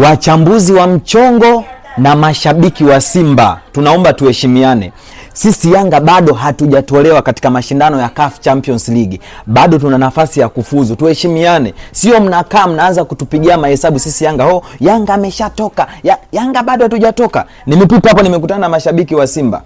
Wachambuzi wa mchongo na mashabiki wa Simba, tunaomba tuheshimiane. Sisi Yanga bado hatujatolewa katika mashindano ya CAF Champions League. Bado tuna nafasi ya kufuzu. Tuheshimiane. Sio mnakaa mnaanza kutupigia mahesabu sisi Yanga. Yanga ameshatoka. Yanga bado hatujatoka. Nimepita hapo nimekutana na mashabiki wa Simba.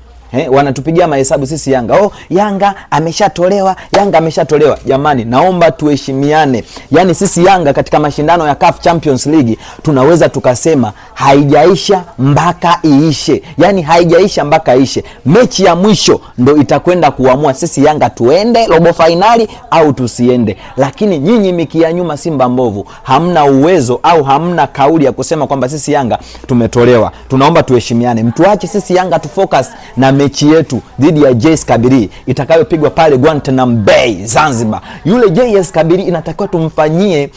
Wanatupigia mahesabu sisi Yanga. Yanga ameshatolewa, Yanga ameshatolewa. Jamani, naomba tuheshimiane. Yaani sisi Yanga katika mashindano ya CAF Champions League tunaweza tukasema haijaisha mpaka iishe. Yaani haijaisha mpaka iishe. Mechi ya mwisho ndo itakwenda kuamua sisi Yanga tuende robo finali au tusiende. Lakini nyinyi mikia nyuma Simba mbovu, hamna uwezo au hamna kauli ya kusema kwamba sisi Yanga tumetolewa. Tunaomba tuheshimiane. Mtuache sisi Yanga tufocus na mechi yetu dhidi ya JS Kabylie itakayopigwa pale Guantanamo Bay Zanzibar. Yule JS Kabylie inatakiwa tumfanyie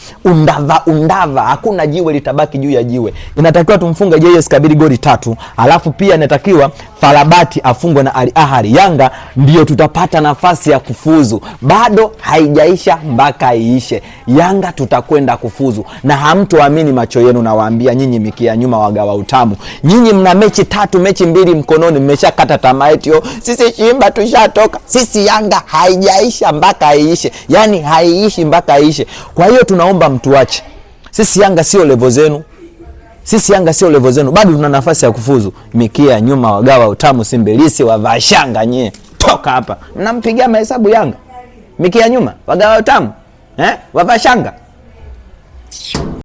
undava. Hakuna jiwe litabaki juu ya jiwe. Inatakiwa tumfunge JS Kabylie goli 3. Alafu pia inatakiwa Farabati afungwe na Al Ahly. Yanga ndio tutapata nafasi ya kufuzu. Bado haijaisha mpaka iishe. Yanga tutakwenda kufuzu. Na hamtoamini macho yenu, nawaambia nyinyi mikia nyuma wagawa utamu. Nyinyi mna mechi 3, mechi 2 mkononi, mmeshakata tamaa eti sisi Simba tushatoka. Sisi Yanga haijaisha mpaka iishe. Yaani haiishi mpaka iishe. Kwa hiyo tunaomba mtuache. Sisi Yanga sio level zenu. Sisi Yanga sio level zenu. Bado tuna nafasi ya kufuzu. Mikia nyuma wagawa utamu Simbelisi wa Vashanga nye. Toka hapa. Mnampigia mahesabu Yanga. Mikia nyuma wagawa utamu. Wa Vashanga.